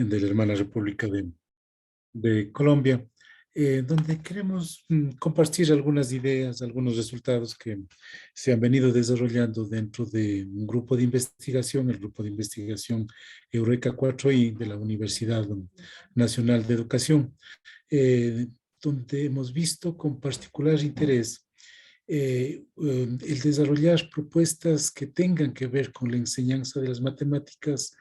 de la hermana República de Colombia, donde queremos compartir algunas ideas, algunos resultados que se han venido desarrollando dentro de un grupo de investigación, el grupo de investigación Eureka 4i de la Universidad Nacional de Educación, donde hemos visto con particular interés el desarrollar propuestas que tengan que ver con la enseñanza de las matemáticas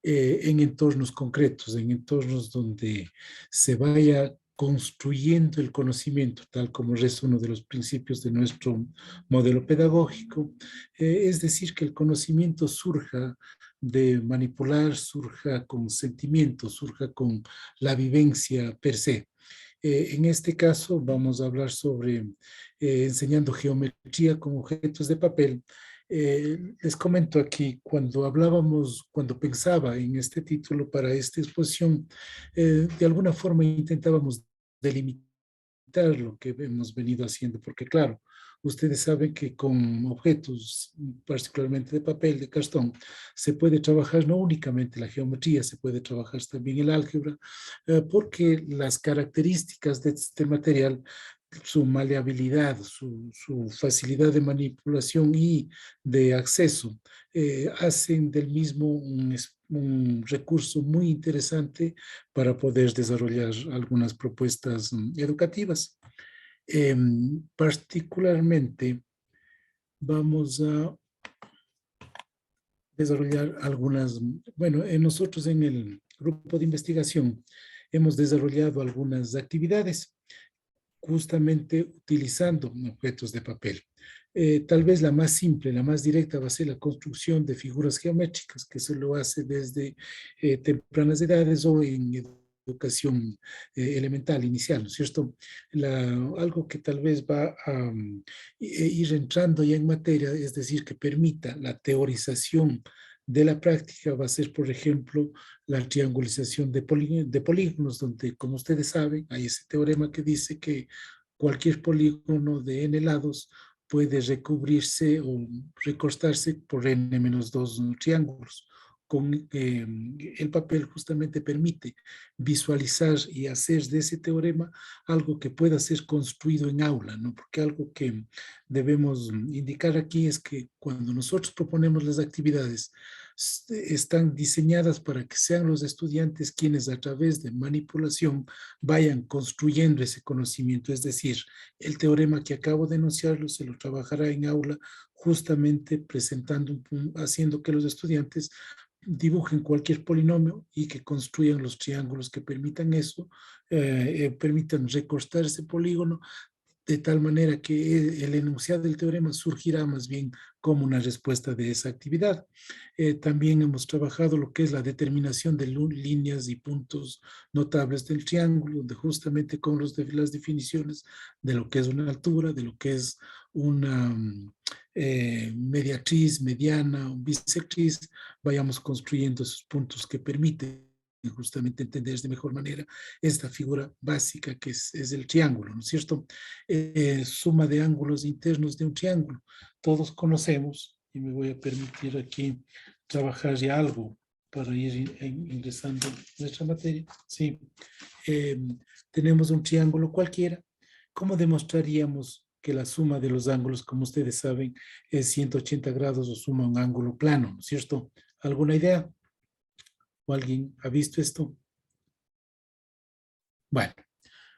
en entornos concretos, en entornos donde se vaya construyendo el conocimiento, tal como es uno de los principios de nuestro modelo pedagógico, es decir, que el conocimiento surja de manipular, surja con sentimientos, surja con la vivencia per se. En este caso vamos a hablar sobre enseñando geometría con objetos de papel. Les comento aquí, cuando pensaba en este título para esta exposición, de alguna forma intentábamos delimitar lo que hemos venido haciendo, porque claro, ustedes saben que con objetos, particularmente de papel, de cartón, se puede trabajar no únicamente la geometría, se puede trabajar también el álgebra, porque las características de este material, su maleabilidad, su facilidad de manipulación y de acceso, hacen del mismo un recurso muy interesante para poder desarrollar algunas propuestas educativas. Particularmente vamos a desarrollar algunas, bueno, nosotros en el grupo de investigación hemos desarrollado algunas actividades justamente utilizando objetos de papel. Tal vez la más simple, la más directa va a ser la construcción de figuras geométricas, que se lo hace desde tempranas edades o en educación elemental, inicial, ¿no es cierto? Algo que tal vez va a ir entrando ya en materia, es decir, que permita la teorización de la práctica, va a ser, por ejemplo, la triangulización de polígonos, donde, como ustedes saben, hay ese teorema que dice que cualquier polígono de n lados puede recubrirse o recostarse por n menos 2 triángulos. Con el papel justamente permite visualizar y hacer de ese teorema algo que pueda ser construido en aula, ¿no? Porque algo que debemos indicar aquí es que cuando nosotros proponemos las actividades, están diseñadas para que sean los estudiantes quienes a través de manipulación vayan construyendo ese conocimiento. Es decir, el teorema que acabo de enunciarlo se lo trabajará en aula justamente presentando, haciendo que los estudiantes dibujen cualquier polinomio y que construyan los triángulos que permitan eso, permitan recortar ese polígono de tal manera que el enunciado del teorema surgirá más bien como una respuesta de esa actividad. También hemos trabajado lo que es la determinación de líneas y puntos notables del triángulo, donde justamente con las definiciones de lo que es una altura, de lo que es una mediatriz, mediana, bisectriz, vayamos construyendo esos puntos que permiten justamente entender de mejor manera esta figura básica que es el triángulo, ¿no es cierto? Suma de ángulos internos de un triángulo. Todos conocemos, y me voy a permitir aquí trabajar ya algo para ir ingresando en nuestra materia. Sí, tenemos un triángulo cualquiera. ¿Cómo demostraríamos que la suma de los ángulos, como ustedes saben, es 180 grados o suma un ángulo plano, ¿no es cierto? ¿Alguna idea? ¿O alguien ha visto esto? Bueno,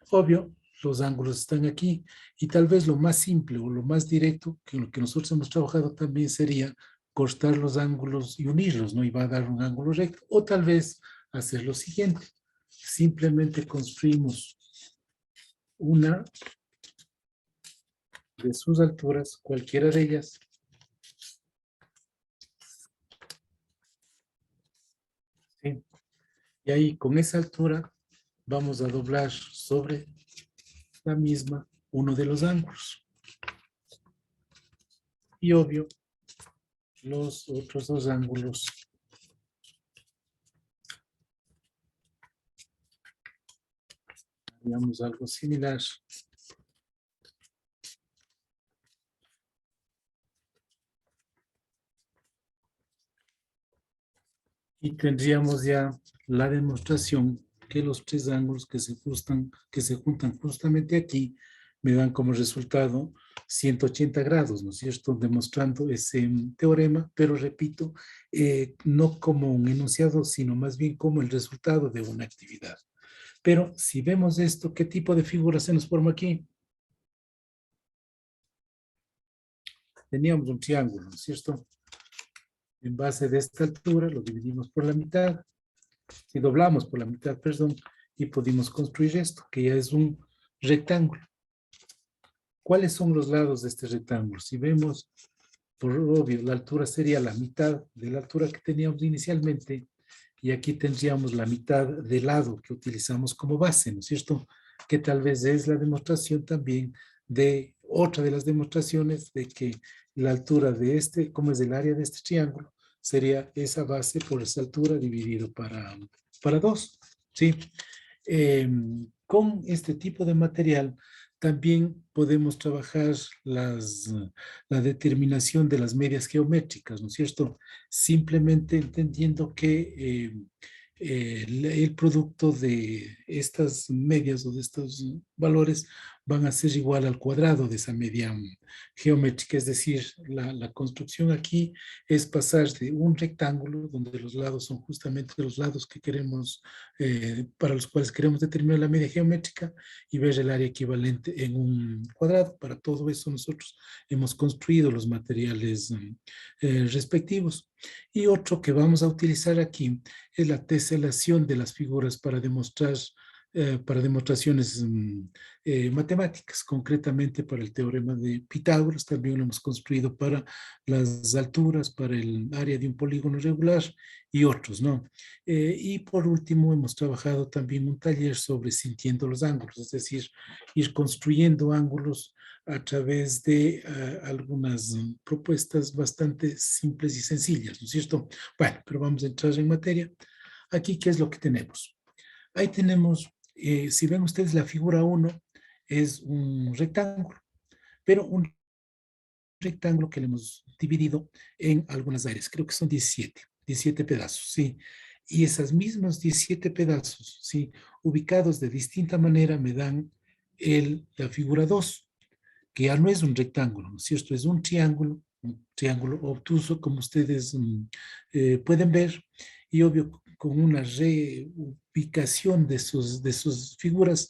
obvio, los ángulos están aquí y tal vez lo más simple o lo más directo que lo que nosotros hemos trabajado también sería cortar los ángulos y unirlos, ¿no? Y va a dar un ángulo recto. O tal vez hacer lo siguiente, simplemente construimos una de sus alturas, cualquiera de ellas, ¿sí? Y ahí con esa altura vamos a doblar sobre la misma uno de los ángulos. Y obvio, los otros dos ángulos haríamos algo similar. Y tendríamos ya la demostración que los tres ángulos que se juntan justamente aquí me dan como resultado 180 grados, ¿no es cierto? Demostrando ese teorema, pero repito, no como un enunciado, sino más bien como el resultado de una actividad. Pero si vemos esto, ¿qué tipo de figura se nos forma aquí? Teníamos un triángulo, ¿no es cierto? En base de esta altura, lo dividimos por la mitad, y doblamos por la mitad, perdón, y pudimos construir esto, que ya es un rectángulo. ¿Cuáles son los lados de este rectángulo? Si vemos, por obvio, la altura sería la mitad de la altura que teníamos inicialmente, y aquí tendríamos la mitad del lado que utilizamos como base, ¿no es cierto? Que tal vez es la demostración también de otra de las demostraciones de que la altura de este, como es el área de este triángulo, sería esa base por esa altura dividido para 2, ¿sí? Con este tipo de material también podemos trabajar la determinación de las medias geométricas, ¿no es cierto? Simplemente entendiendo que el producto de estas medias o de estos valores van a ser igual al cuadrado de esa media geométrica, es decir, la construcción aquí es pasar de un rectángulo donde los lados son justamente los lados que queremos, para los cuales queremos determinar la media geométrica y ver el área equivalente en un cuadrado. Para todo eso nosotros hemos construido los materiales respectivos. Y otro que vamos a utilizar aquí es la teselación de las figuras para demostraciones matemáticas, concretamente para el teorema de Pitágoras. También lo hemos construido para las alturas, para el área de un polígono regular y otros, ¿no? Y por último, hemos trabajado también un taller sobre sintiendo los ángulos, es decir, ir construyendo ángulos a través de algunas propuestas bastante simples y sencillas, ¿no es cierto? Bueno, pero vamos a entrar en materia. Aquí, ¿qué es lo que tenemos? Ahí tenemos, si ven ustedes la figura 1, es un rectángulo, pero un rectángulo que le hemos dividido en algunas áreas, creo que son 17 pedazos, ¿sí? Y esas mismas 17 pedazos, ¿sí? Ubicados de distinta manera me dan la figura 2, que ya no es un rectángulo, ¿no es cierto? Es un triángulo obtuso, como ustedes pueden ver, y obvio, con una reubicación de sus figuras,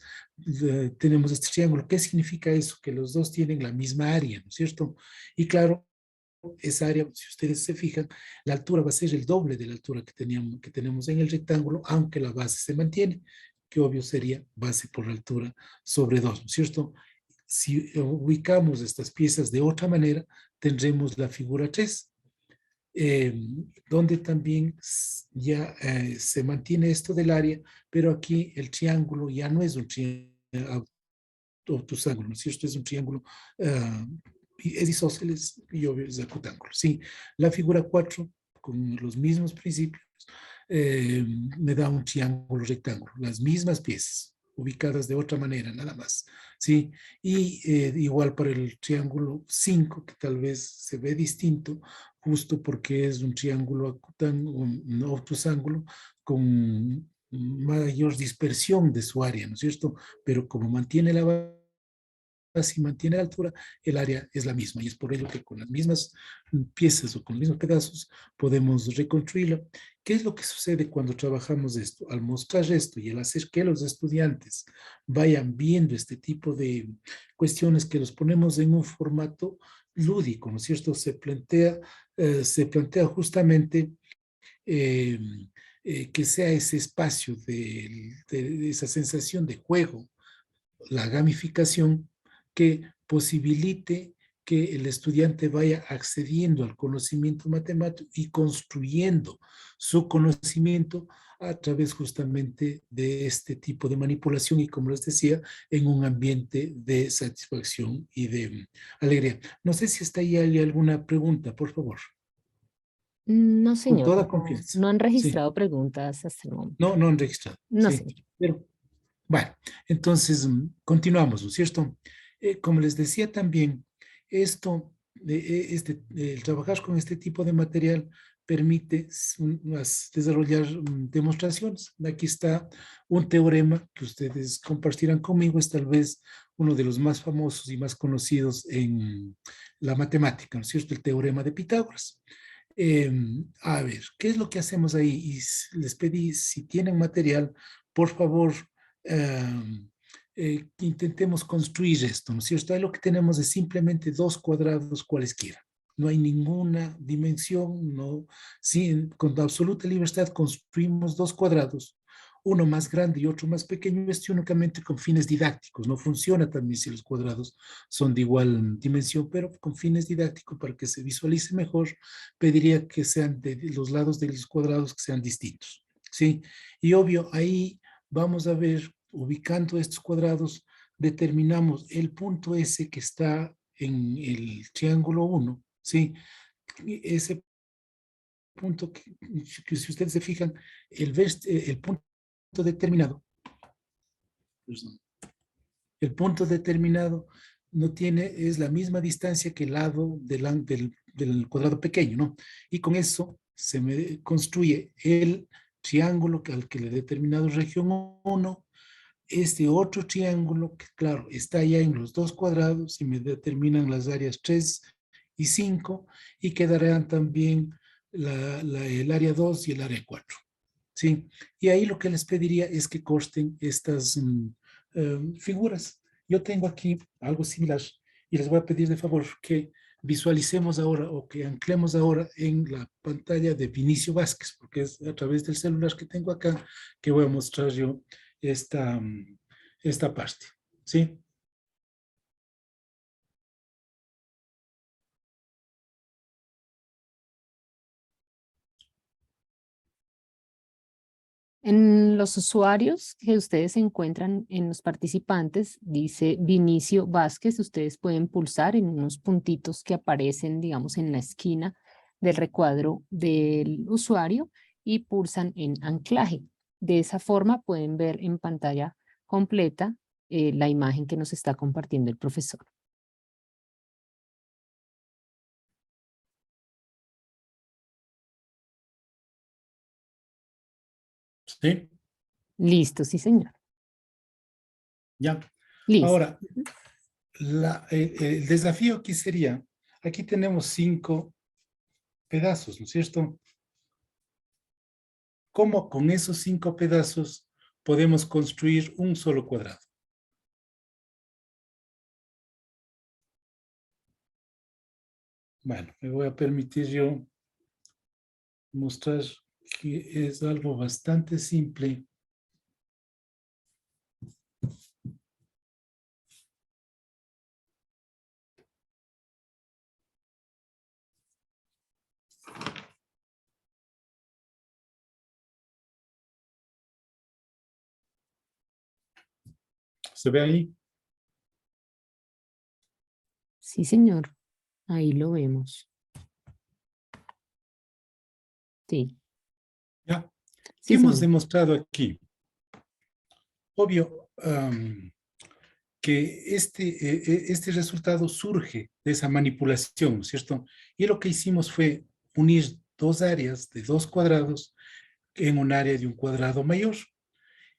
tenemos este triángulo. ¿Qué significa eso? Que los dos tienen la misma área, ¿no es cierto? Y claro, esa área, si ustedes se fijan, la altura va a ser el doble de la altura que tenemos en el rectángulo, aunque la base se mantiene, que obvio sería base por altura sobre 2, ¿no es cierto? Si ubicamos estas piezas de otra manera, tendremos la figura 3, eh, donde también ya se mantiene esto del área, pero aquí el triángulo ya no es un triángulo obtusángulo, ¿no es cierto? Es un triángulo, es isósceles y obvio es acutángulo. Sí, la figura 4, con los mismos principios, me da un triángulo rectángulo, las mismas piezas, ubicadas de otra manera, nada más. Sí, y igual para el triángulo 5, que tal vez se ve distinto, justo porque es un triángulo un obtusángulo con mayor dispersión de su área, ¿no es cierto? Pero como mantiene la si mantiene la altura, el área es la misma y es por ello que con las mismas piezas o con los mismos pedazos podemos reconstruirla. ¿Qué es lo que sucede cuando trabajamos esto? Al mostrar esto y al hacer que los estudiantes vayan viendo este tipo de cuestiones que los ponemos en un formato lúdico, ¿no es cierto? Se plantea justamente eh, que sea ese espacio de esa sensación de juego, la gamificación que posibilite que el estudiante vaya accediendo al conocimiento matemático y construyendo su conocimiento a través justamente de este tipo de manipulación y, como les decía, en un ambiente de satisfacción y de alegría. No sé si está ahí hay alguna pregunta, por favor. No, Con señor, toda no, confianza. no han Sí, registrado preguntas hasta el momento. no han registrado. No, Sí, señor. pero bueno, entonces continuamos, ¿no es cierto? Como les decía también, esto, el trabajar con este tipo de material permite desarrollar demostraciones. Aquí está un teorema que ustedes compartirán conmigo, es tal vez uno de los más famosos y más conocidos en la matemática, ¿no es cierto? El teorema de Pitágoras. A ver, ¿qué es lo que hacemos ahí? Y les pedí, si tienen material, por favor, que intentemos construir esto, ¿no es cierto? Ahí lo que tenemos es simplemente dos cuadrados cualesquiera. No hay ninguna dimensión, no, sí, con absoluta libertad construimos dos cuadrados, uno más grande y otro más pequeño, esto únicamente con fines didácticos. No funciona también si los cuadrados son de igual dimensión, pero con fines didácticos, para que se visualice mejor, pediría que sean de los lados de los cuadrados que sean distintos, ¿sí? Y obvio, ahí vamos a ver, ubicando estos cuadrados, determinamos el punto S que está en el triángulo 1, ¿sí? Ese punto que si ustedes se fijan, el punto determinado, el punto determinado no tiene, es la misma distancia que el lado del cuadrado pequeño, ¿no? Y con eso se me construye el triángulo al que le he determinado región 1, este otro triángulo que, claro, está ya en los dos cuadrados y me determinan las áreas 3 y 5 y quedarán también el área 2 y el área 4. ¿Sí? Y ahí lo que les pediría es que corten estas figuras. Yo tengo aquí algo similar y les voy a pedir de favor que visualicemos ahora o que anclemos ahora en la pantalla de Vinicio Vázquez, porque es a través del celular que tengo acá que voy a mostrar yo esta, esta parte. ¿Sí? En los usuarios que ustedes encuentran en los participantes, dice Vinicio Vázquez, ustedes pueden pulsar en unos puntitos que aparecen, digamos, en la esquina del recuadro del usuario y pulsan en anclaje. De esa forma pueden ver en pantalla completa la imagen que nos está compartiendo el profesor. ¿Sí? Listo, sí, señor. Ya. Listo. Ahora, el desafío aquí sería, aquí tenemos 5 pedazos, ¿no es cierto? ¿Cómo con esos 5 pedazos podemos construir un solo cuadrado? Bueno, me voy a permitir yo mostrar que es algo bastante simple. ¿Se ve ahí? Sí, señor. Ahí lo vemos. Sí, ¿Ya? ¿Qué sí, hemos señor. demostrado aquí? Obvio que este resultado surge de esa manipulación, ¿no es cierto? Y lo que hicimos fue unir dos áreas de dos cuadrados en un área de un cuadrado mayor.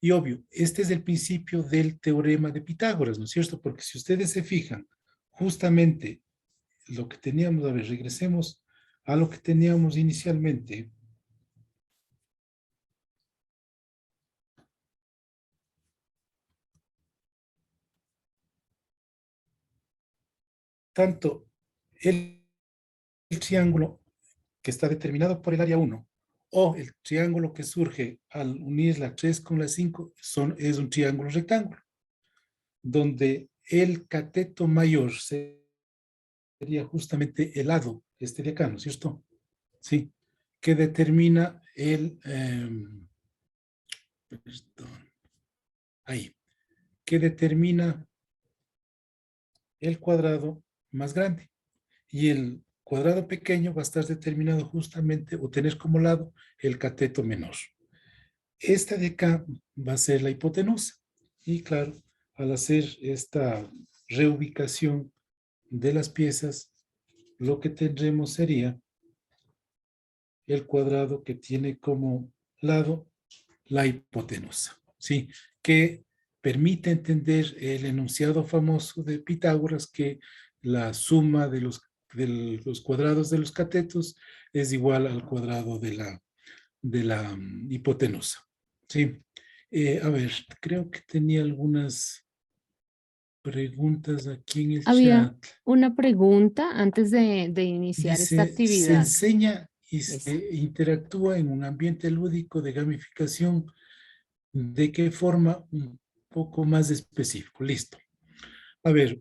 Y obvio, este es el principio del teorema de Pitágoras, ¿no es cierto? Porque si ustedes se fijan, justamente lo que teníamos, a ver, regresemos a lo que teníamos inicialmente. Tanto el triángulo que está determinado por el área 1 o el triángulo que surge al unir la 3 con la 5 es un triángulo rectángulo, donde el cateto mayor sería justamente el lado, este de acá, ¿no es cierto? Sí, que determina perdón, ahí, que determina el cuadrado más grande. Y el cuadrado pequeño va a estar determinado justamente o tener como lado el cateto menor. Esta de acá va a ser la hipotenusa. Y claro, al hacer esta reubicación de las piezas, lo que tendremos sería el cuadrado que tiene como lado la hipotenusa, ¿sí? Que permite entender el enunciado famoso de Pitágoras que la suma de los cuadrados de los catetos es igual al cuadrado de la hipotenusa, ¿sí? A ver, creo que tenía algunas preguntas aquí en el Había chat. una pregunta antes de iniciar esta Dice, se actividad. enseña y Esa. se interactúa en un ambiente lúdico de gamificación. ¿De qué forma? Un poco más específico. Listo. A ver,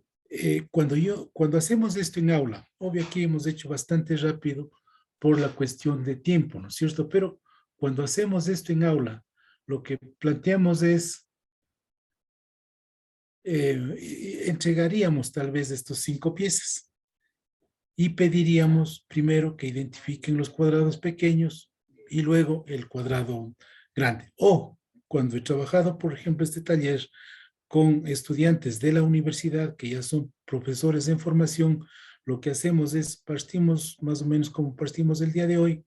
cuando hacemos esto en aula, obvio aquí hemos hecho bastante rápido por la cuestión de tiempo, ¿no es cierto? Pero cuando hacemos esto en aula, lo que planteamos es, entregaríamos tal vez estos 5 piezas y pediríamos primero que identifiquen los cuadrados pequeños y luego el cuadrado grande. O cuando he trabajado, por ejemplo, este taller con estudiantes de la universidad que ya son profesores en formación, lo que hacemos es partimos más o menos como partimos el día de hoy,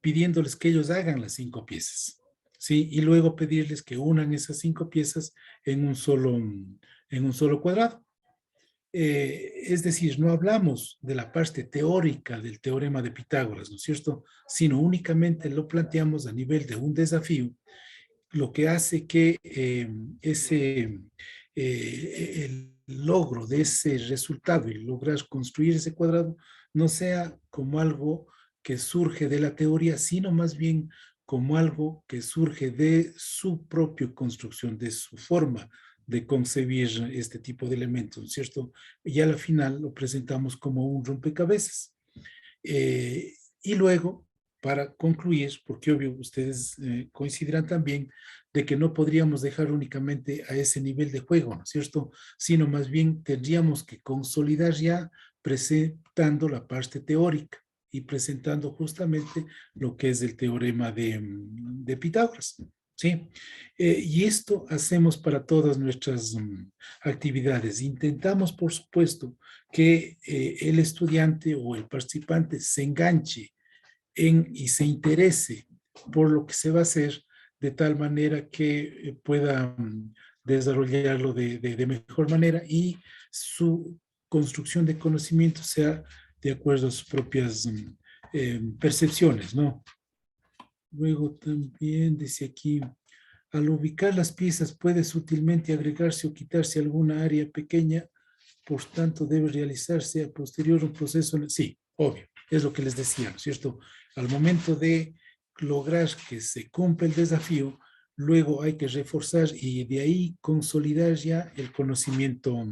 pidiéndoles que ellos hagan las 5 piezas, ¿sí? Y luego pedirles que unan esas 5 piezas en un solo cuadrado. Es decir, no hablamos de la parte teórica del teorema de Pitágoras, ¿no es cierto? Sino únicamente lo planteamos a nivel de un desafío, lo que hace que el logro de ese resultado y lograr construir ese cuadrado no sea como algo que surge de la teoría, sino más bien como algo que surge de su propia construcción, de su forma de concebir este tipo de elementos, ¿cierto? Y a la final lo presentamos como un rompecabezas. Y luego, para concluir, porque obvio ustedes coincidirán también de que no podríamos dejar únicamente a ese nivel de juego, ¿no es cierto? Sino más bien tendríamos que consolidar ya presentando la parte teórica y presentando justamente lo que es el teorema de Pitágoras. ¿Sí? Y esto hacemos para todas nuestras actividades. Intentamos, por supuesto, que el estudiante o el participante se enganche y se interese por lo que se va a hacer de tal manera que pueda desarrollarlo de mejor manera y su construcción de conocimiento sea de acuerdo a sus propias percepciones, ¿no? Luego también dice aquí, al ubicar las piezas puede sutilmente agregarse o quitarse alguna área pequeña, por tanto debe realizarse a posterior un proceso. Sí, obvio, es lo que les decía, ¿no es cierto? Al momento de lograr que se cumpla el desafío, luego hay que reforzar y de ahí consolidar ya el conocimiento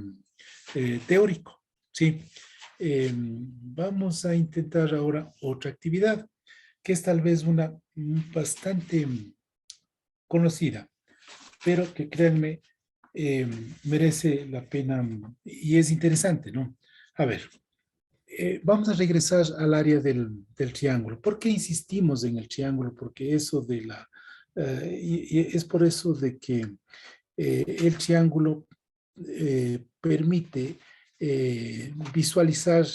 teórico, ¿sí? Vamos a intentar ahora otra actividad, que es tal vez una bastante conocida, pero que créanme, merece la pena y es interesante, ¿no? A ver, vamos a regresar al área del triángulo. ¿Por qué insistimos en el triángulo? Porque eso de y es por eso de que el triángulo permite visualizar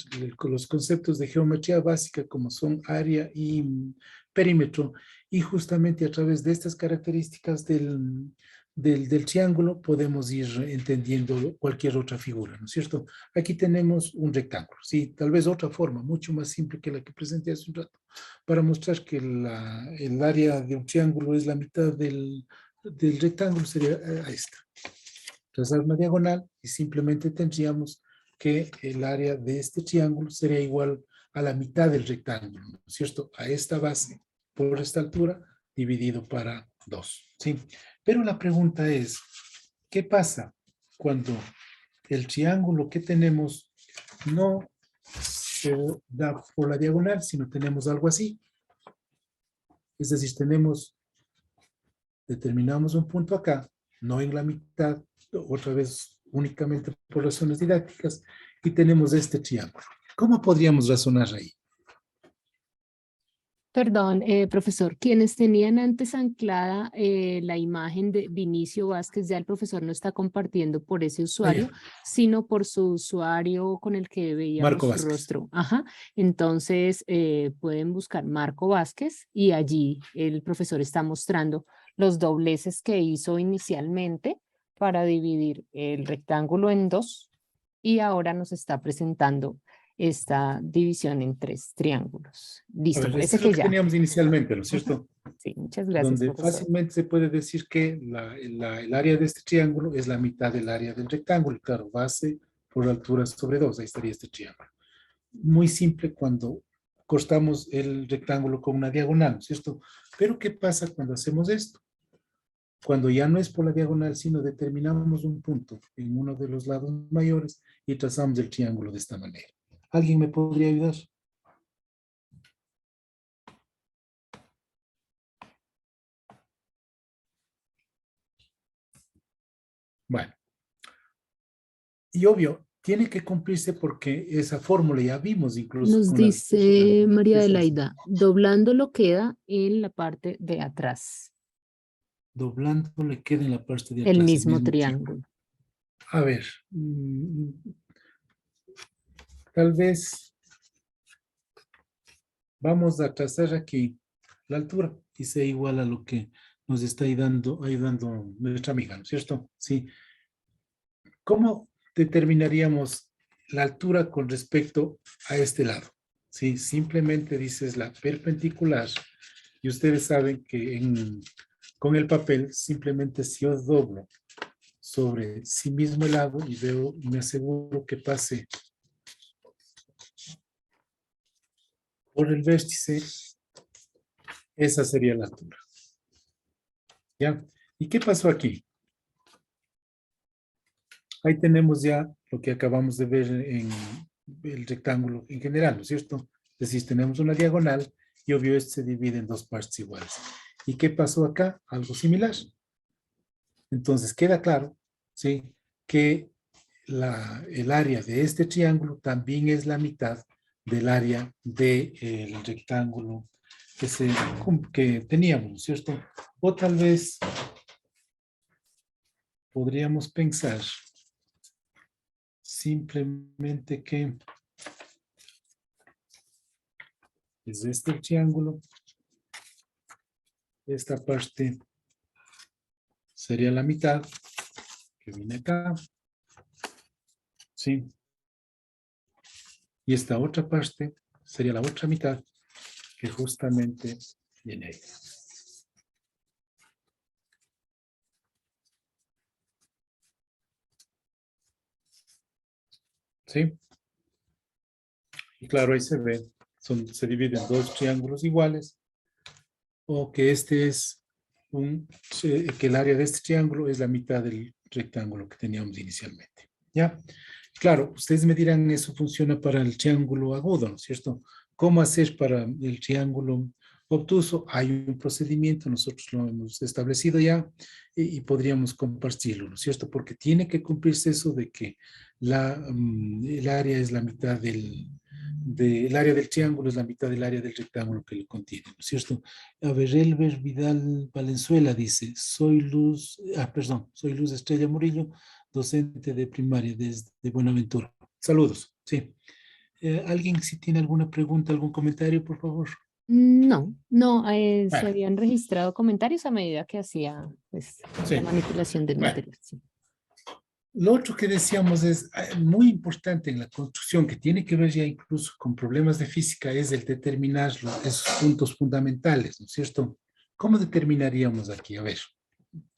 los conceptos de geometría básica como son área y perímetro, y justamente a través de estas características del triángulo podemos ir entendiendo cualquier otra figura, ¿no es cierto? Aquí tenemos un rectángulo, sí, tal vez otra forma, mucho más simple que la que presenté hace un rato, para mostrar que el área de un triángulo es la mitad del rectángulo, sería esta. Trazar una diagonal y simplemente tendríamos que el área de este triángulo sería igual a la mitad del rectángulo, ¿no es cierto? A esta base por esta altura dividido para 2, ¿sí? Pero la pregunta es, ¿qué pasa cuando el triángulo que tenemos no se da por la diagonal, sino tenemos algo así? Es decir, determinamos un punto acá, no en la mitad, otra vez únicamente por razones didácticas, y tenemos este triángulo. ¿Cómo podríamos razonar ahí? Perdón, profesor, quienes tenían antes anclada la imagen de Vinicio Vázquez, ya el profesor no está compartiendo por ese usuario, ya. sino por su usuario con el que veíamos Marco su Vázquez. rostro. Ajá. Entonces, pueden buscar Marco Vázquez y allí el profesor está mostrando los dobleces que hizo inicialmente para dividir el rectángulo en dos y ahora nos está presentando esta división en tres triángulos. A Listo, ver, este parece es lo que que ya. teníamos inicialmente, ¿no es Ujú. cierto? Sí, muchas gracias, Donde profesor. fácilmente se puede decir que el área de este triángulo es la mitad del área del rectángulo. Claro, base por altura sobre 2, ahí estaría este triángulo. Muy simple cuando cortamos el rectángulo con una diagonal, ¿no es cierto? Pero ¿qué pasa cuando hacemos esto? Cuando ya no es por la diagonal, sino determinamos un punto en uno de los lados mayores y trazamos el triángulo de esta manera. ¿Alguien me podría ayudar? Bueno, y obvio, tiene que cumplirse porque esa fórmula ya vimos incluso Nos con las dice María esas. Adelaida, doblándolo queda en la parte de atrás, Doblando le queda en la parte de el atrás el mismo mismo triángulo. triángulo. A ver, tal vez vamos a trazar aquí la altura y sea igual a lo que nos está ayudando nuestra amiga, ¿no es cierto? Sí. ¿Cómo determinaríamos la altura con respecto a este lado? Sí, simplemente dices la perpendicular y ustedes saben que con el papel simplemente si yo doblo sobre sí mismo el lado y veo, me aseguro que pase por el vértice, esa sería la altura. ¿Ya? ¿Y qué pasó aquí? Ahí tenemos ya lo que acabamos de ver en el rectángulo en general, ¿no es cierto? Es decir, tenemos una diagonal y obvio esto se divide en dos partes iguales. ¿Y qué pasó acá? Algo similar. Entonces queda claro, ¿sí? Que el área de este triángulo también es la mitad del área del rectángulo que teníamos, ¿no es cierto? O tal vez podríamos pensar simplemente que es este triángulo, esta parte sería la mitad que viene acá, ¿sí? Y esta otra parte sería la otra mitad que justamente viene ahí. ¿Sí? Y claro, ahí se ve, se dividen dos triángulos iguales, o que que el área de este triángulo es la mitad del rectángulo que teníamos inicialmente. ¿Ya? Claro, ustedes me dirán, eso funciona para el triángulo agudo, ¿no es cierto? ¿Cómo hacer para el triángulo obtuso? Hay un procedimiento, nosotros lo hemos establecido ya y podríamos compartirlo, ¿no es cierto? Porque tiene que cumplirse eso de que el área es la mitad el área del triángulo es la mitad del área del rectángulo que lo contiene, ¿no es cierto? A ver, Elber Vidal Valenzuela dice, soy Luz Estrella Murillo, docente de primaria desde Buenaventura. Saludos, sí. ¿Alguien si tiene alguna pregunta, algún comentario, por favor? No, no, se Bueno, habían registrado comentarios a medida que hacía pues, la sí. manipulación del Bueno, material. Sí. lo otro que decíamos es muy importante en la construcción, que tiene que ver ya incluso con problemas de física, es el determinar esos puntos fundamentales, ¿no es cierto? ¿Cómo determinaríamos aquí? A ver,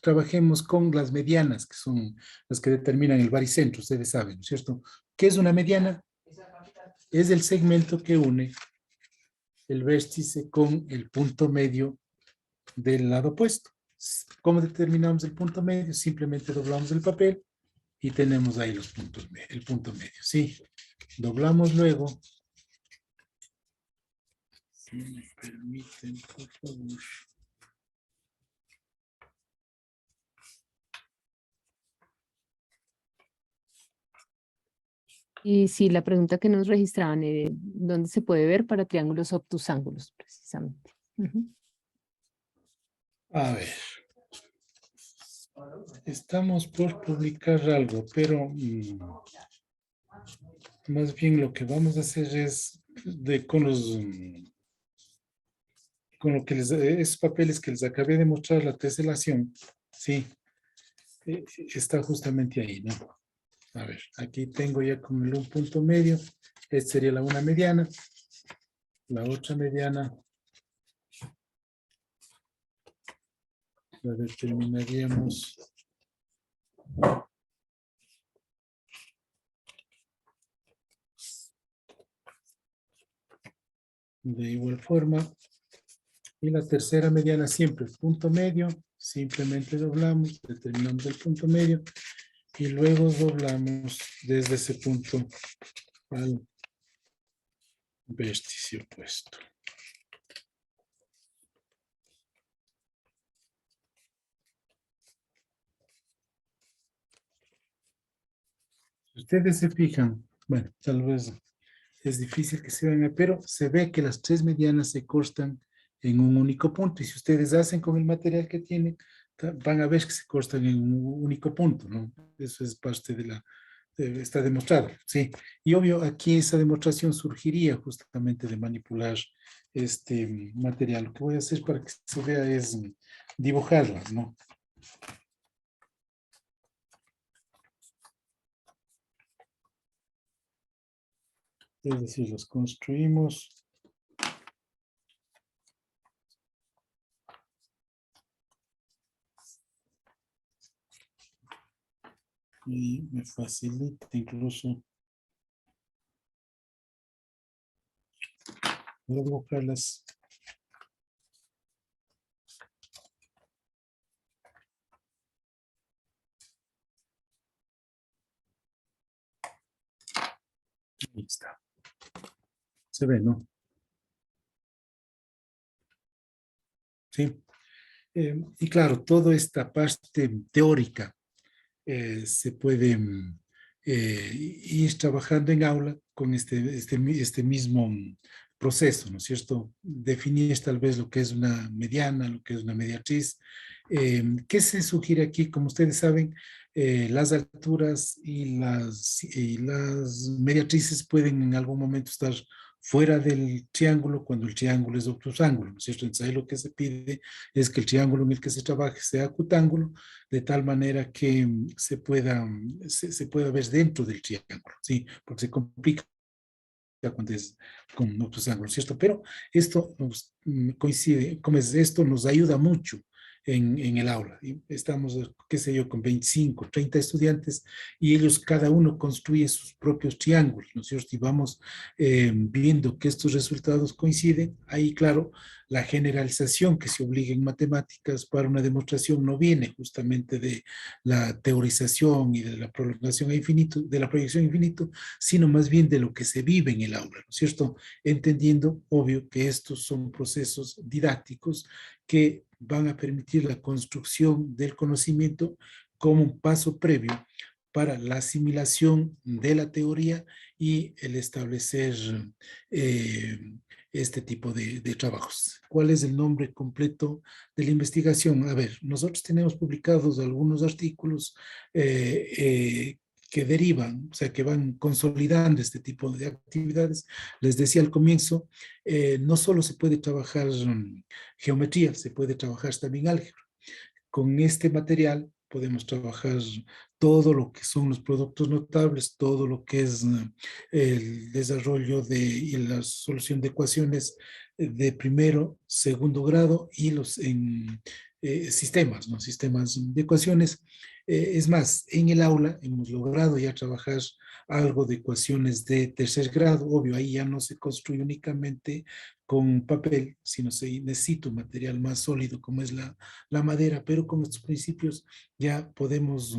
trabajemos con las medianas, que son las que determinan el baricentro, ustedes saben, ¿no es cierto? ¿Qué es una mediana? Es el segmento que une el vértice con el punto medio del lado opuesto. ¿Cómo determinamos el punto medio? Simplemente doblamos el papel y tenemos ahí el punto medio, ¿sí? Doblamos luego. Si me permiten, por favor. Y sí, la pregunta que nos registraban, ¿dónde se puede ver para triángulos obtusángulos, precisamente? Ujú. A ver, estamos por publicar algo, pero más bien lo que vamos a hacer es con lo que esos papeles que les acabé de mostrar, la teselación, sí, está justamente ahí, ¿no? A ver, aquí tengo ya con el un punto medio, esta sería la una mediana, la otra mediana la determinaríamos de igual forma. Y la tercera mediana siempre, punto medio, simplemente doblamos, determinamos el punto medio y luego doblamos desde ese punto al vértice opuesto. Si ustedes se fijan, bueno, tal vez es difícil que se vean, pero se ve que las tres medianas se cortan en un único punto. Y si ustedes hacen con el material que tienen, van a ver que se cortan en un único punto, ¿no? Eso es parte de está demostrado, ¿sí? Y obvio, aquí esa demostración surgiría justamente de manipular este material. Lo que voy a hacer para que se vea es dibujarlas, ¿no? Es decir, los construimos. Y me facilita incluso dibujarlas. Ahí está. Se ve, ¿no? Sí. Y claro, toda esta parte teórica se puede ir trabajando en aula con este mismo proceso, ¿no es cierto? Definir tal vez lo que es una mediana, lo que es una mediatriz. ¿Qué se sugiere aquí? Como ustedes saben, las alturas y las mediatrices pueden en algún momento estar fuera del triángulo cuando el triángulo es obtusángulo, ¿no es cierto? Entonces ahí lo que se pide es que el triángulo en el que se trabaje sea acutángulo, de tal manera que se pueda ver dentro del triángulo, ¿sí? Porque se complica cuando es con otros ángulos, ¿cierto? Pero esto coincide, como es, esto nos ayuda mucho en el aula. Y estamos, qué sé yo, con 25, 30 estudiantes y ellos cada uno construye sus propios triángulos, ¿no es cierto? Y vamos viendo que estos resultados coinciden. Ahí, claro, la generalización que se obliga en matemáticas para una demostración no viene justamente de la teorización y de la prolongación a infinito, de la proyección a infinito, sino más bien de lo que se vive en el aula, ¿no es cierto? Entendiendo, obvio, que estos son procesos didácticos que van a permitir la construcción del conocimiento como un paso previo para la asimilación de la teoría y el establecer eh, este tipo de trabajos. ¿Cuál es el nombre completo de la investigación? A ver, nosotros tenemos publicados algunos artículos que derivan, o sea, que van consolidando este tipo de actividades. Les decía al comienzo, no solo se puede trabajar geometría, se puede trabajar también álgebra. Con este material podemos trabajar todo lo que son los productos notables, todo lo que es el desarrollo y la solución de ecuaciones de primero, segundo grado y los en sistemas, ¿no? Sistemas de ecuaciones. Es más, en el aula hemos logrado ya trabajar algo de ecuaciones de tercer grado. Obvio, ahí ya no se construye únicamente con papel, sino se necesita un material más sólido como es la madera, pero con estos principios ya podemos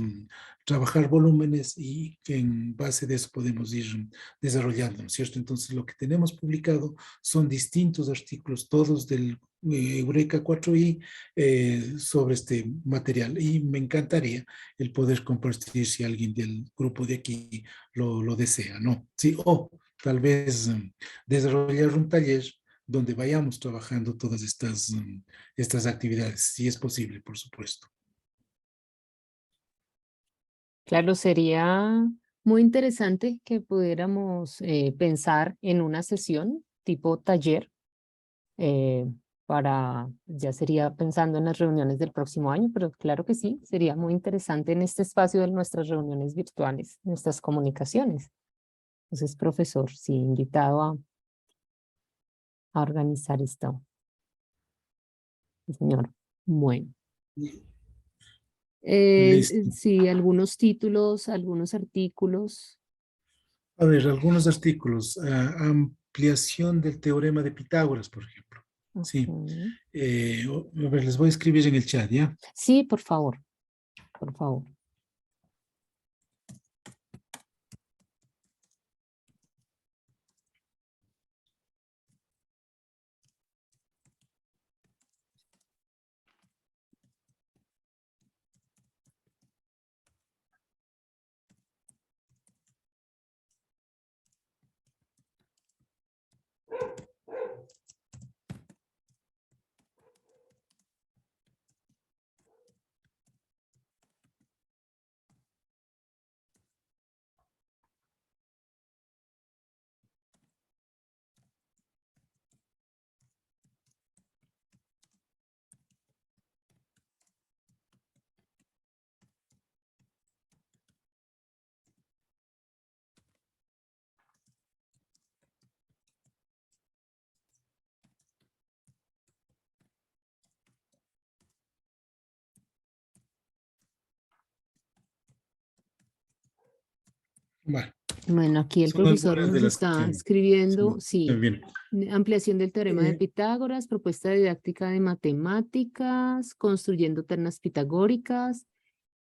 trabajar volúmenes y que en base de eso podemos ir desarrollando, ¿no es cierto? Entonces lo que tenemos publicado son distintos artículos, todos del Eureka 4i sobre este material y me encantaría el poder compartir si alguien del grupo de aquí lo desea, ¿no? Sí, o tal vez desarrollar un taller donde vayamos trabajando todas estas actividades, si es posible, por supuesto. Claro, sería muy interesante que pudiéramos pensar en una sesión tipo taller eh, ya sería pensando en las reuniones del próximo año, pero claro que sí, sería muy interesante en este espacio de nuestras reuniones virtuales, nuestras comunicaciones. Entonces, profesor, sí, invitado a organizar esto. Sí, señor. Bueno. Listo. Sí, algunos títulos, algunos artículos. A ver, algunos artículos. Ampliación del teorema de Pitágoras, por ejemplo. Sí. Ujú. A ver, les voy a escribir en el chat, ¿ya? Sí, por favor, por favor. Bueno, Bueno, aquí el son profesor algunas de nos las está que escribiendo, sí, sí, bien. ampliación del teorema de Eh, Pitágoras, propuesta didáctica de matemáticas, construyendo ternas pitagóricas,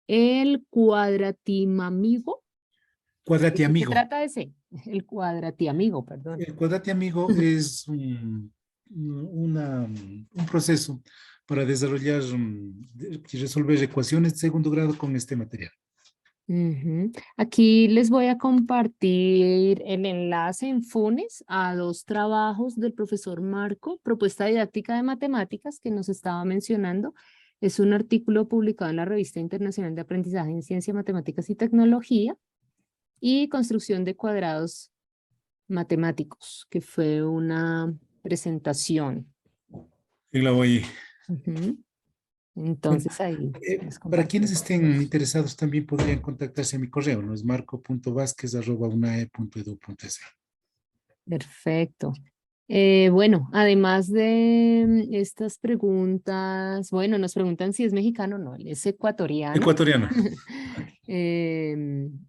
el cuadratimamigo. ¿De Cuadrati qué se amigo. trata ese? El cuadratiamigo, perdón. El cuadrati amigo es un proceso para desarrollar y resolver ecuaciones de segundo grado con este material. Ujú. Aquí les voy a compartir el enlace en Funes a dos trabajos del profesor Marco, propuesta didáctica de matemáticas que nos estaba mencionando. Es un artículo publicado en la Revista Internacional de Aprendizaje en Ciencia, Matemáticas y Tecnología y construcción de cuadrados matemáticos, que fue una presentación. Y la voy. Ujú. Bueno, Entonces ahí les para quienes compartimos. estén interesados también podrían contactarse a mi correo, ¿no? Es marco.vasquez@unae.edu.es. Perfecto. Bueno, además de estas preguntas, bueno, nos preguntan si es mexicano, no, él es ecuatoriano. Ecuatoriano.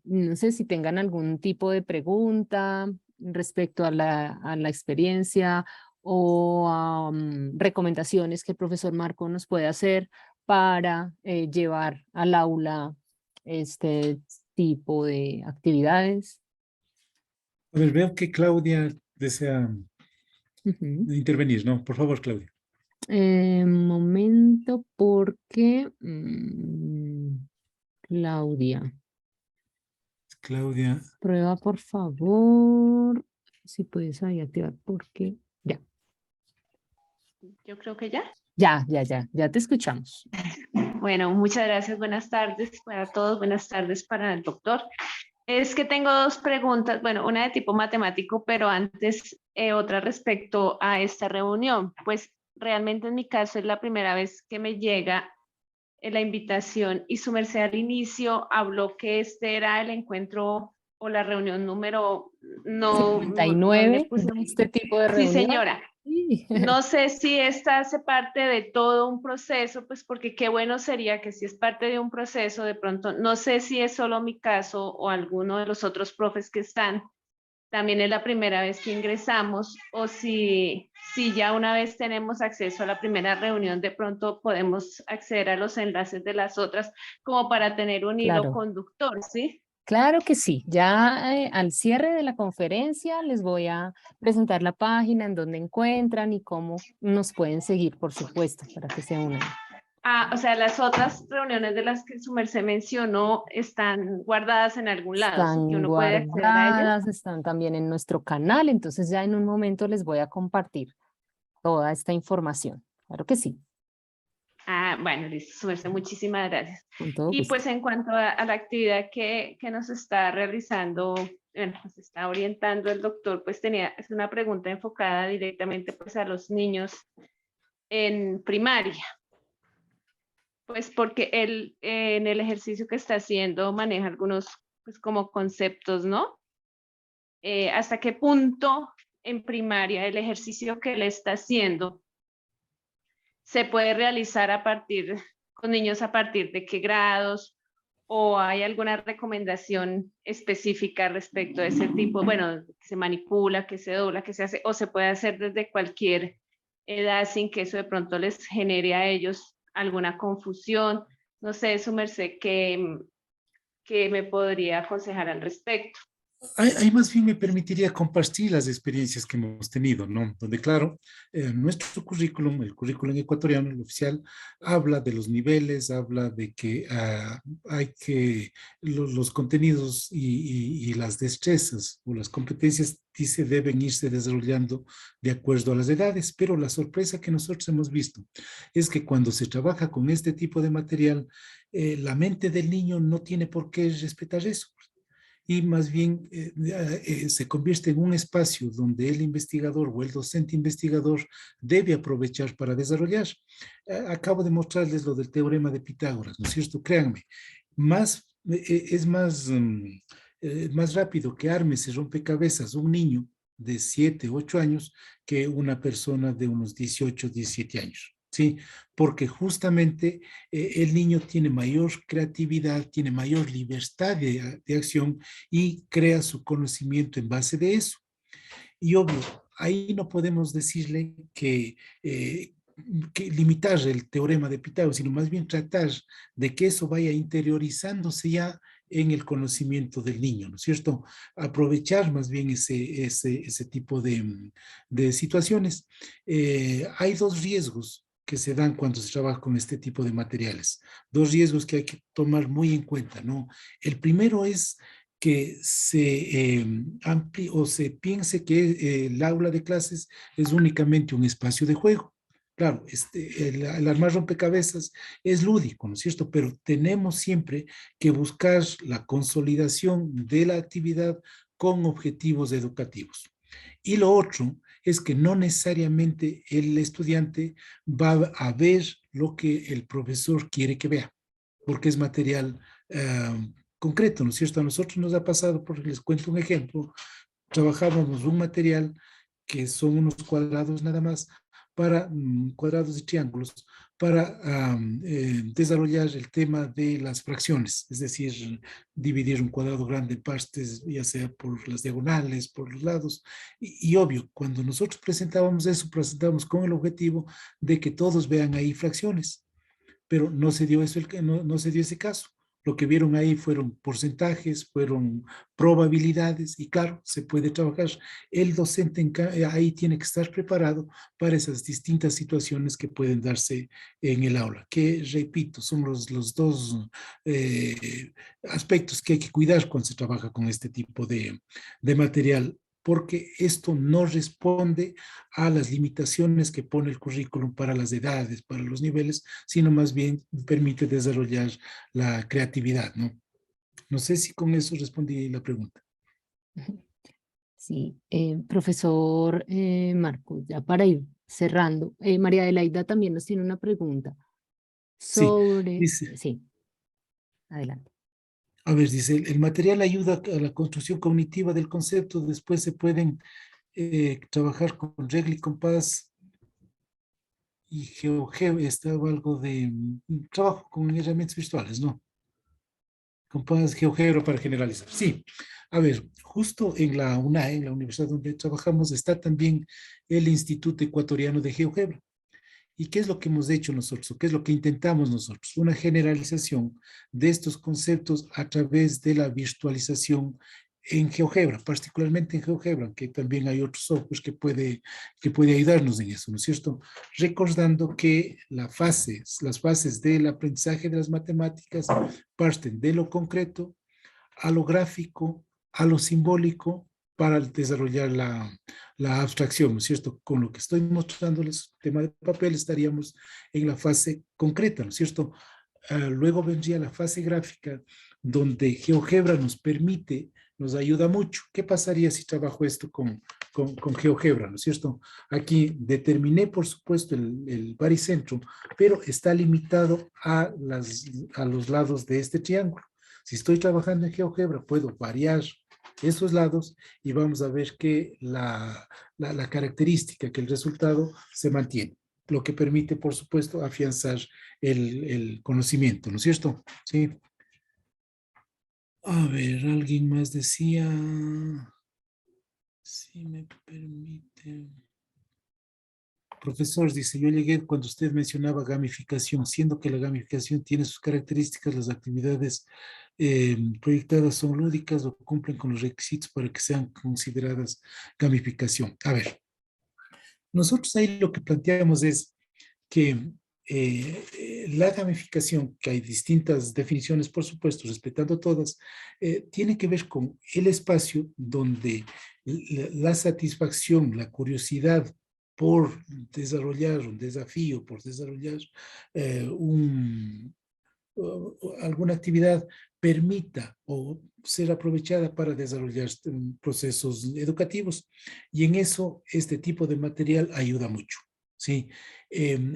No sé si tengan algún tipo de pregunta respecto a la experiencia o recomendaciones que el profesor Marco nos puede hacer para llevar al aula este tipo de actividades. A ver, veo que Claudia desea Ujú. intervenir, ¿no? Por favor, Claudia. Momento, porque Claudia, Claudia. prueba por favor. Si puedes ahí activar, porque ya, Yo creo que ya. ya te escuchamos. Bueno, muchas gracias. Buenas tardes para todos. Buenas tardes para el doctor. Es que tengo dos preguntas. Bueno, una de tipo matemático, pero antes otra respecto a esta reunión. Pues realmente en mi caso es la primera vez que me llega la invitación y su merced al inicio habló que este era el encuentro o la reunión número, no le 59 puse. de este tipo de Sí, reunión. señora. Sí. No sé si esta hace parte de todo un proceso, pues porque qué bueno sería que si es parte de un proceso, de pronto, no sé si es solo mi caso o alguno de los otros profes que están, también es la primera vez que ingresamos, o si ya una vez tenemos acceso a la primera reunión, de pronto podemos acceder a los enlaces de las otras como para tener un hilo Claro. conductor, ¿sí? Claro que sí. Ya al cierre de la conferencia les voy a presentar la página en donde encuentran y cómo nos pueden seguir, por supuesto, para que se unan. Ah, o sea, las otras reuniones de las que su merced mencionó están guardadas en algún lado, ¿sí? Que Están uno puede acceder a ellas. guardadas, están también en nuestro canal, entonces ya en un momento les voy a compartir toda esta información. Claro que sí, Ah, bueno, listo, su merced, muchísimas gracias. con todo Y gusto. pues en cuanto a la actividad que nos está realizando, bueno, nos está orientando el doctor, pues es una pregunta enfocada directamente pues a los niños en primaria. Pues porque él en el ejercicio que está haciendo maneja algunos pues como conceptos, ¿no? ¿Hasta qué punto en primaria el ejercicio que él está haciendo se puede realizar con niños a partir de qué grados? ¿O hay alguna recomendación específica respecto a ese tipo? Bueno, que se manipula, que se dobla, que se hace, o se puede hacer desde cualquier edad sin que eso de pronto les genere a ellos alguna confusión. No sé, su merced, ¿qué me podría aconsejar al respecto? Ahí más bien me permitiría compartir las experiencias que hemos tenido, ¿no? Donde, claro, nuestro currículum, el currículum ecuatoriano, el oficial, habla de los niveles, habla de que hay que los contenidos y las destrezas o las competencias, dice, deben irse desarrollando de acuerdo a las edades, pero la sorpresa que nosotros hemos visto es que cuando se trabaja con este tipo de material, la mente del niño no tiene por qué respetar eso y más bien se convierte en un espacio donde el investigador o el docente investigador debe aprovechar para desarrollar. Acabo de mostrarles lo del teorema de Pitágoras, ¿no es cierto? Créanme, es más rápido que arme ese rompecabezas un niño de 7, 8 años que una persona de unos 18, 17 años. ¿Sí? Porque justamente el niño tiene mayor creatividad, tiene mayor libertad de acción y crea su conocimiento en base de eso. Y obvio, ahí no podemos decirle que limitar el teorema de Pitágoras, sino más bien tratar de que eso vaya interiorizándose ya en el conocimiento del niño, ¿no es cierto? Aprovechar más bien ese tipo de situaciones. Hay dos riesgos que se dan cuando se trabaja con este tipo de materiales. Dos riesgos que hay que tomar muy en cuenta, ¿no? El primero es que se amplie o se piense que el aula de clases es únicamente un espacio de juego. Claro, el armar rompecabezas es lúdico, ¿no es cierto? Pero tenemos siempre que buscar la consolidación de la actividad con objetivos educativos. Y lo otro es que no necesariamente el estudiante va a ver lo que el profesor quiere que vea, porque es material concreto, ¿no es cierto? A nosotros nos ha pasado, porque les cuento un ejemplo, trabajábamos un material que son unos cuadrados nada más, para cuadrados y triángulos, para desarrollar el tema de las fracciones, es decir, dividir un cuadrado grande en partes, ya sea por las diagonales, por los lados, y obvio, cuando nosotros presentábamos eso, presentábamos con el objetivo de que todos vean ahí fracciones, pero no se dio eso, no se dio ese caso. Lo que vieron ahí fueron porcentajes, fueron probabilidades y claro, se puede trabajar. El docente ahí tiene que estar preparado para esas distintas situaciones que pueden darse en el aula, que repito, son los dos aspectos que hay que cuidar cuando se trabaja con este tipo de material, porque esto no responde a las limitaciones que pone el currículum para las edades, para los niveles, sino más bien permite desarrollar la creatividad, ¿no? No sé si con eso respondí la pregunta. Sí, profesor Marcos, ya para ir cerrando, María Adelaida también nos tiene una pregunta Sí, sobre, dice, sí, adelante. a ver, dice, el material ayuda a la construcción cognitiva del concepto, después se pueden trabajar con regla y compás y GeoGebra, estaba algo de trabajo con herramientas virtuales, ¿no? Componentes de GeoGebra para generalizar. Sí, a ver, justo en la UNAE, en la universidad donde trabajamos, está también el Instituto Ecuatoriano de GeoGebra. ¿Y qué es lo que hemos hecho nosotros? ¿Qué es lo que intentamos nosotros? Una generalización de estos conceptos a través de la virtualización en GeoGebra, particularmente en GeoGebra, que también hay otros softwares que puede ayudarnos en eso, ¿no es cierto? Recordando que las fases del aprendizaje de las matemáticas parten de lo concreto a lo gráfico, a lo simbólico, para desarrollar la abstracción, ¿no es cierto? Con lo que estoy mostrándoles, el tema de papel, estaríamos en la fase concreta, ¿no es cierto? Luego vendría la fase gráfica, donde GeoGebra nos permite, nos ayuda mucho. ¿Qué pasaría si trabajo esto con GeoGebra, ¿no es cierto? Aquí determiné, por supuesto, el baricentro, pero está limitado a los lados de este triángulo. Si estoy trabajando en GeoGebra, puedo variar esos lados y vamos a ver que la característica, que el resultado se mantiene, lo que permite, por supuesto, afianzar el conocimiento, ¿no es cierto? Sí. A ver, alguien más decía, si me permite. Profesor, dice, yo llegué cuando usted mencionaba gamificación, siendo que la gamificación tiene sus características, las actividades proyectadas son lúdicas o cumplen con los requisitos para que sean consideradas gamificación. A ver, nosotros ahí lo que planteamos es que la gamificación, que hay distintas definiciones, por supuesto, respetando todas, tiene que ver con el espacio donde la satisfacción, la curiosidad por desarrollar un desafío, por desarrollar alguna actividad permita o ser aprovechada para desarrollar procesos educativos. Y en eso este tipo de material ayuda mucho. ¿Sí?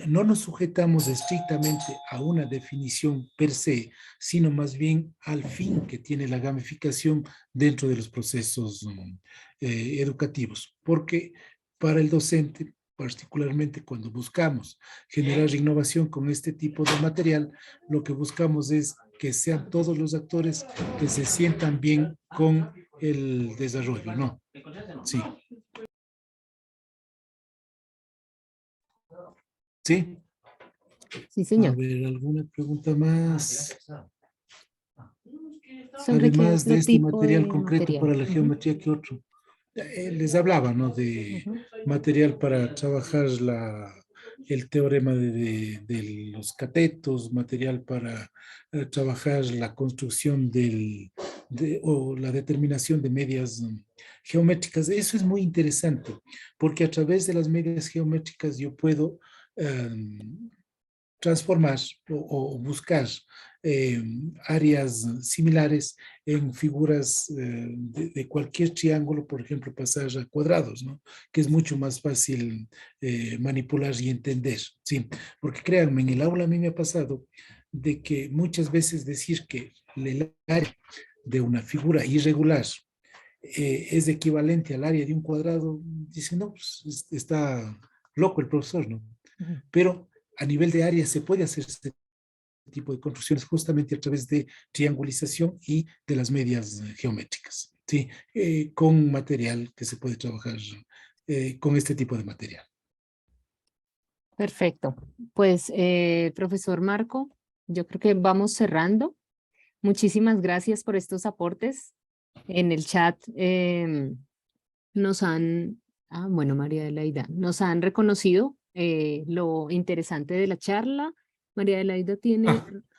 No nos sujetamos estrictamente a una definición per se, sino más bien al fin que tiene la gamificación dentro de los procesos educativos. Porque para el docente, particularmente cuando buscamos generar innovación con este tipo de material, lo que buscamos es que sean todos los actores que se sientan bien con el desarrollo, ¿no? Sí. ¿Sí? Sí, señor. A ver, ¿alguna pregunta más? ¿Sobre qué Además de otro este tipo material de concreto material? para la geometría, ¿qué otro? Les hablaba, ¿no? De material para trabajar el teorema de los catetos, material para trabajar la construcción o la determinación de medias geométricas. Eso es muy interesante, porque a través de las medias geométricas yo puedo transformar o buscar áreas similares en figuras de cualquier triángulo, por ejemplo, pasar a cuadrados, ¿no? Que es mucho más fácil manipular y entender, ¿sí? Porque créanme, en el aula a mí me ha pasado de que muchas veces decir que el área de una figura irregular es equivalente al área de un cuadrado, dicen, no, pues está loco el profesor, ¿no? Pero a nivel de área se puede hacer este tipo de construcciones justamente a través de triangulización y de las medias geométricas, ¿sí? Con material que se puede trabajar con este tipo de material. Perfecto. Pues, profesor Marco, yo creo que vamos cerrando. Muchísimas gracias por estos aportes. En el chat nos han, bueno, María Adelaida, nos han reconocido lo interesante de la charla. María Adelaida tiene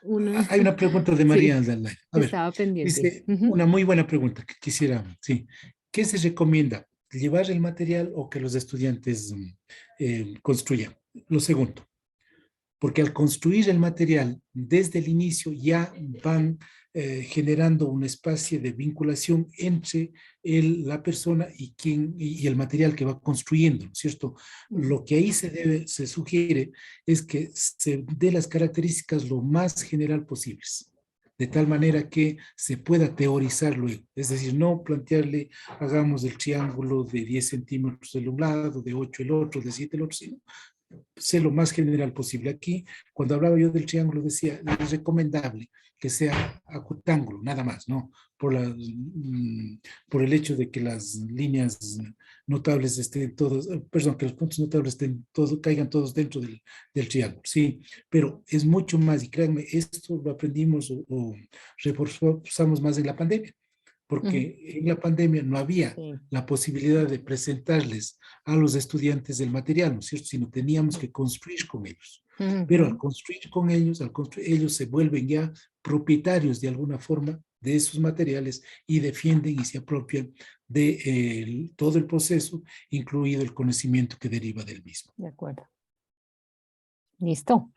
una... Hay una pregunta de María Sí, Aldalay. A ver, estaba pendiente. dice una muy buena pregunta que quisiera, sí. ¿Qué se recomienda? ¿Llevar el material o que los estudiantes construyan? Lo segundo, porque al construir el material desde el inicio ya van generando una especie de vinculación entre la persona y el material que va construyendo, ¿no es cierto? Lo que ahí se sugiere es que se dé las características lo más general posibles, de tal manera que se pueda teorizar luego. Es decir, no plantearle, hagamos el triángulo de 10 centímetros del un lado, de 8 el otro, de 7 el otro, sino ser lo más general posible. Aquí, cuando hablaba yo del triángulo, decía, es recomendable que sea acutángulo, nada más, ¿no? Por el hecho de que las líneas notables estén todos, perdón, que los puntos notables estén todos, caigan todos dentro del triángulo, sí, pero es mucho más, y créanme, esto lo aprendimos o reforzamos más en la pandemia, porque en la pandemia no había la posibilidad de presentarles a los estudiantes el material, ¿no es cierto? Sino teníamos que construir con ellos. Pero al construir con ellos, ellos se vuelven ya propietarios de alguna forma de esos materiales y defienden y se apropian de todo el proceso, incluido el conocimiento que deriva del mismo. De acuerdo. Listo.